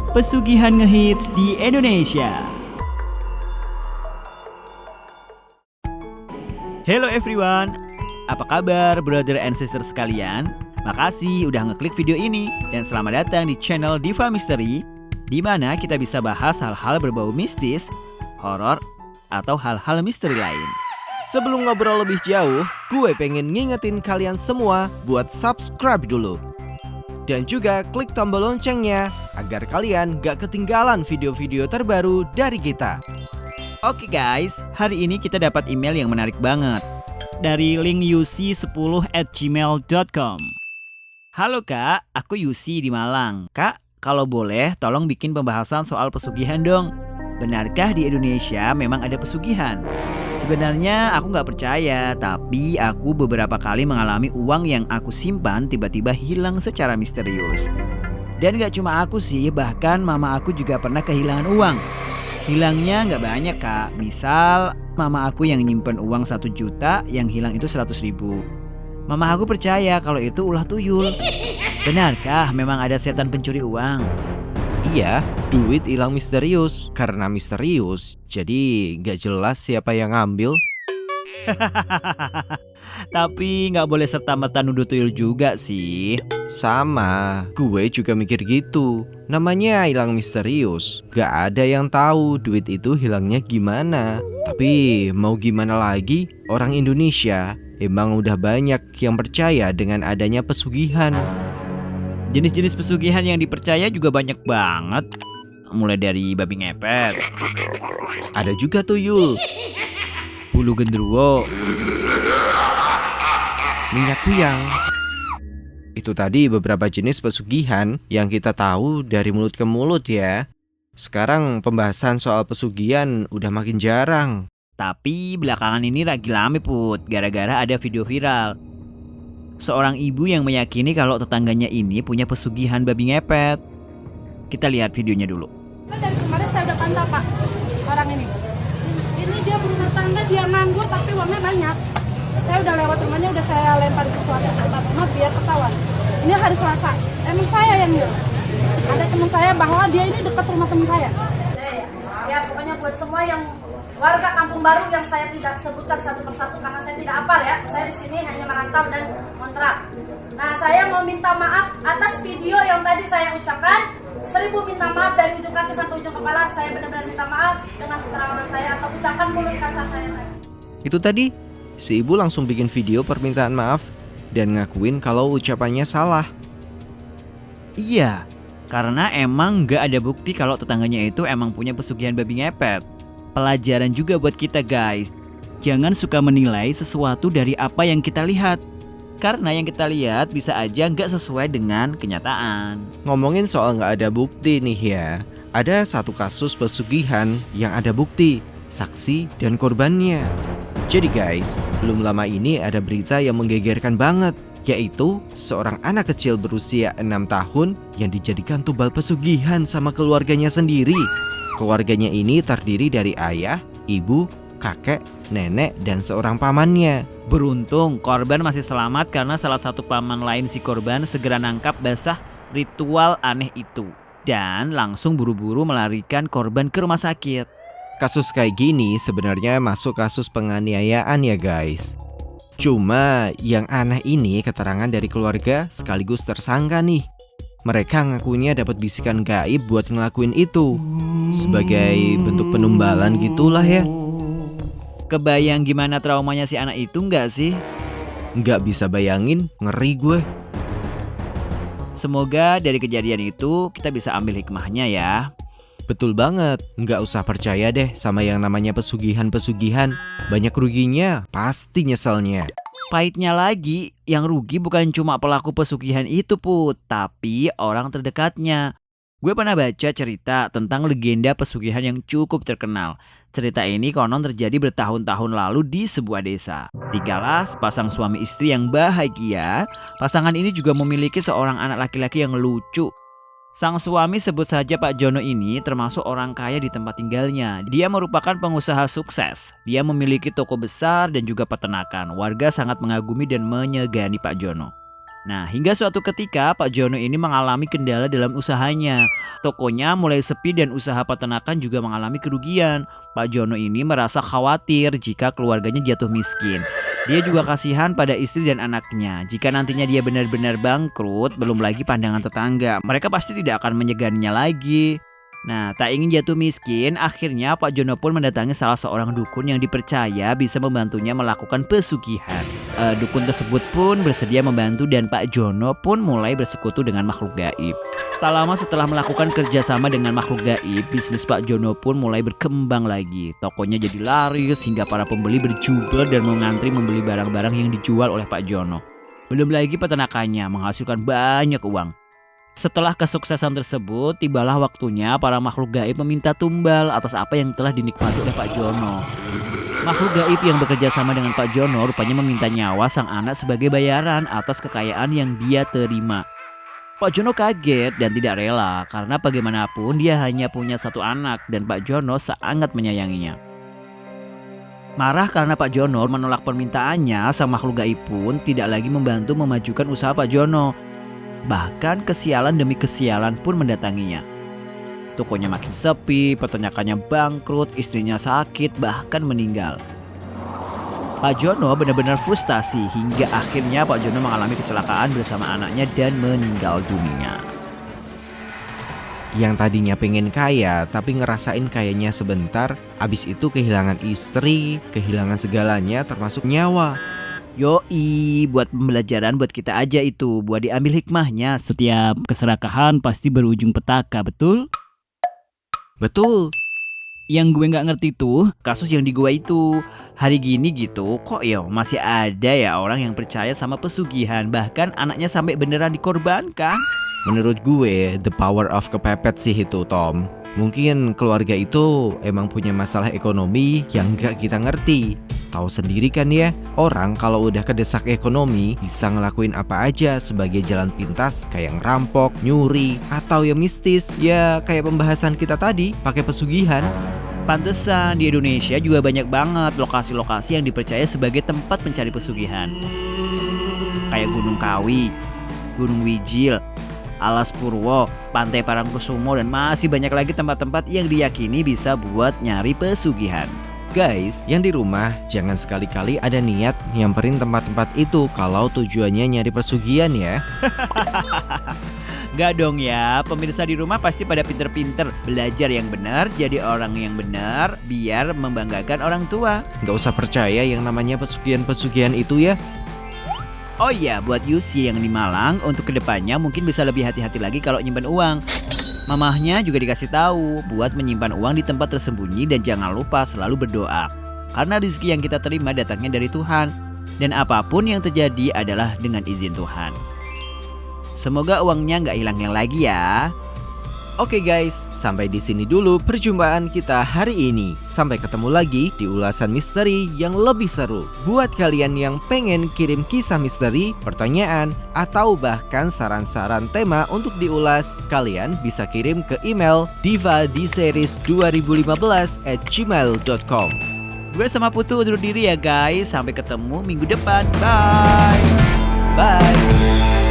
Pesugihan ngehits di Indonesia. Hello everyone, apa kabar brother and sister sekalian? Makasih udah ngeklik video ini dan selamat datang di channel Diva Misteri, di mana kita bisa bahas hal-hal berbau mistis, horor, atau hal-hal misteri lain. Sebelum ngobrol lebih jauh, gue pengen ngingetin kalian semua buat subscribe dulu. Dan juga klik tombol loncengnya agar kalian gak ketinggalan video-video terbaru dari kita. Oke guys, hari ini kita dapat email yang menarik banget dari link yusi10@gmail.com. Halo kak, aku Yusi di Malang. Kak, kalau boleh tolong bikin pembahasan soal pesugihan dong. Benarkah di Indonesia memang ada pesugihan? Sebenarnya aku nggak percaya, tapi aku beberapa kali mengalami uang yang aku simpan tiba-tiba hilang secara misterius. Dan gak cuma aku sih, bahkan mama aku juga pernah kehilangan uang. Hilangnya nggak banyak kak, misal mama aku yang nyimpen uang 1 juta, yang hilang itu 100.000. Mama aku percaya kalau itu ulah tuyul. Benarkah memang ada setan pencuri uang? Iya, duit hilang misterius. Karena misterius, jadi gak jelas siapa yang ngambil. Tapi nggak boleh serta-merta nuduh tuyul juga sih. Sama, gue juga mikir gitu. Namanya hilang misterius, gak ada yang tahu duit itu hilangnya gimana. Tapi mau gimana lagi, orang Indonesia emang udah banyak yang percaya dengan adanya pesugihan. Jenis-jenis pesugihan yang dipercaya juga banyak banget. Mulai dari babi ngepet, Ada juga tuyul, bulu genderuwo, minyak kuyang. Itu tadi beberapa jenis pesugihan yang kita tahu dari mulut ke mulut ya. Sekarang pembahasan soal pesugihan udah makin jarang. tapi belakangan ini lagi rame put, gara-gara ada video viral. Seorang ibu yang meyakini kalau tetangganya ini punya pesugihan babi ngepet. Kita lihat videonya dulu. Dari kemarin saya udah pantau pak, orang ini. Ini dia berumah tangga, dia nganggur tapi uangnya banyak. Saya udah lewat rumahnya, udah saya lempar sesuatu ke depan rumah biar ketahuan. Ini hari Selasa, emang saya yang nyuruh. Ada teman saya bahwa dia ini dekat rumah teman saya. Ya pokoknya buat semua yang warga Kampung Baru yang saya tidak sebutkan satu persatu karena saya tidak hafal ya. Saya di sini hanya merantau dan kontrak. Nah, saya mau minta maaf atas video yang tadi saya ucapkan. 1000 minta maaf dari ujung kaki sampai ujung kepala. Saya benar-benar minta maaf dengan keterangan saya atau ucapan mulut kasar saya tadi. Itu tadi, si ibu langsung bikin video permintaan maaf dan ngakuin kalau ucapannya salah. Iya, karena emang nggak ada bukti kalau tetangganya itu emang punya pesugihan babi ngepet. Pelajaran juga buat kita guys. Jangan suka menilai sesuatu dari apa yang kita lihat. Karena yang kita lihat bisa aja nggak sesuai dengan kenyataan. Ngomongin soal nggak ada bukti nih ya. Ada satu kasus pesugihan yang ada bukti, saksi, dan korbannya. Jadi guys, belum lama ini ada berita yang menggegerkan banget, yaitu seorang anak kecil berusia 6 tahun yang dijadikan tumbal pesugihan sama keluarganya sendiri. Keluarganya ini terdiri dari ayah, ibu, kakek, nenek, dan seorang pamannya. Beruntung korban masih selamat karena salah satu paman lain si korban segera nangkap basah ritual aneh itu. Dan langsung buru-buru melarikan korban ke rumah sakit. Kasus kayak gini sebenarnya masuk kasus penganiayaan ya guys. Cuma yang aneh ini keterangan dari keluarga sekaligus tersangka nih. Mereka ngakunya dapat bisikan gaib buat ngelakuin itu. Sebagai bentuk penumbalan gitulah ya. Kebayang gimana traumanya si anak itu nggak sih? Nggak bisa bayangin, ngeri gue. Semoga dari kejadian itu kita bisa ambil hikmahnya ya. Betul banget, nggak usah percaya deh sama yang namanya pesugihan-pesugihan. Banyak ruginya, pasti nyeselnya. Pahitnya lagi, yang rugi bukan cuma pelaku pesugihan itu put, tapi orang terdekatnya. Gue pernah baca cerita tentang legenda pesugihan yang cukup terkenal. Cerita ini konon terjadi bertahun-tahun lalu di sebuah desa. Tinggallah sepasang suami istri yang bahagia. Pasangan ini juga memiliki seorang anak laki-laki yang lucu. Sang suami, sebut saja Pak Jono, ini termasuk orang kaya di tempat tinggalnya. Dia merupakan pengusaha sukses. Dia memiliki toko besar dan juga peternakan. Warga sangat mengagumi dan menyegani Pak Jono. Nah, hingga suatu ketika Pak Jono ini mengalami kendala dalam usahanya. Tokonya mulai sepi dan usaha peternakan juga mengalami kerugian. Pak Jono ini merasa khawatir jika keluarganya jatuh miskin. Dia juga kasihan pada istri dan anaknya. Jika nantinya dia benar-benar bangkrut, belum lagi pandangan tetangga, mereka pasti tidak akan menyeganinya lagi. Nah, tak ingin jatuh miskin, akhirnya Pak Jono pun mendatangi salah seorang dukun yang dipercaya bisa membantunya melakukan pesugihan. Dukun tersebut pun bersedia membantu dan Pak Jono pun mulai bersekutu dengan makhluk gaib. Tak lama setelah melakukan kerjasama dengan makhluk gaib, bisnis Pak Jono pun mulai berkembang lagi. Tokonya jadi laris hingga para pembeli berjubel dan mengantri membeli barang-barang yang dijual oleh Pak Jono. Belum lagi peternakannya menghasilkan banyak uang. Setelah kesuksesan tersebut, tibalah waktunya para makhluk gaib meminta tumbal atas apa yang telah dinikmati oleh Pak Jono. Makhluk gaib yang bekerja sama dengan Pak Jono rupanya meminta nyawa sang anak sebagai bayaran atas kekayaan yang dia terima. Pak Jono kaget dan tidak rela karena bagaimanapun dia hanya punya satu anak dan Pak Jono sangat menyayanginya. Marah karena Pak Jono menolak permintaannya, sang makhluk gaib pun tidak lagi membantu memajukan usaha Pak Jono. Bahkan kesialan demi kesialan pun mendatanginya. Tokonya makin sepi, peternakannya bangkrut, istrinya sakit, bahkan meninggal. Pak Jono benar-benar frustasi hingga akhirnya Pak Jono mengalami kecelakaan bersama anaknya dan meninggal dunia. Yang tadinya pengen kaya tapi ngerasain kayanya sebentar, abis itu kehilangan istri, kehilangan segalanya termasuk nyawa. Yoi, buat pembelajaran buat kita aja itu, buat diambil hikmahnya. Setiap keserakahan pasti berujung petaka, betul? Betul. Yang gue gak ngerti tuh, kasus yang di gua itu. Hari gini gitu, kok ya masih ada ya orang yang percaya sama pesugihan. Bahkan anaknya sampai beneran dikorbankan. Menurut gue, the power of kepepet sih itu, Tom. Mungkin keluarga itu emang punya masalah ekonomi yang gak kita ngerti. Tahu sendiri kan ya, orang kalau udah kedesak ekonomi bisa ngelakuin apa aja sebagai jalan pintas, kayak ngerampok, nyuri, atau yang mistis. Ya kayak pembahasan kita tadi, pakai pesugihan. Pantesan di Indonesia juga banyak banget lokasi-lokasi yang dipercaya sebagai tempat pencari pesugihan. Kayak Gunung Kawi, Gunung Wijil, Alas Purwo, Pantai Parangkusumo, dan masih banyak lagi tempat-tempat yang diyakini bisa buat nyari pesugihan. Guys, yang di rumah jangan sekali-kali ada niat nyamperin tempat-tempat itu kalau tujuannya nyari pesugihan ya. Gak dong ya, pemirsa di rumah pasti pada pinter-pinter belajar yang benar, jadi orang yang benar biar membanggakan orang tua. Gak usah percaya yang namanya pesugihan-pesugihan itu ya. Oh iya, buat Yusi yang di Malang, untuk kedepannya mungkin bisa lebih hati-hati lagi kalau nyimpan uang. Mamahnya juga dikasih tahu buat menyimpan uang di tempat tersembunyi dan jangan lupa selalu berdoa. Karena rezeki yang kita terima datangnya dari Tuhan. Dan apapun yang terjadi adalah dengan izin Tuhan. Semoga uangnya nggak hilang-hilang lagi ya. Oke guys, sampai di sini dulu perjumpaan kita hari ini. Sampai ketemu lagi di ulasan misteri yang lebih seru. Buat kalian yang pengen kirim kisah misteri, pertanyaan, atau bahkan saran-saran tema untuk diulas, kalian bisa kirim ke email divadiseries2015@gmail.com. Gue sama Putu undur diri ya guys. Sampai ketemu minggu depan. Bye. Bye.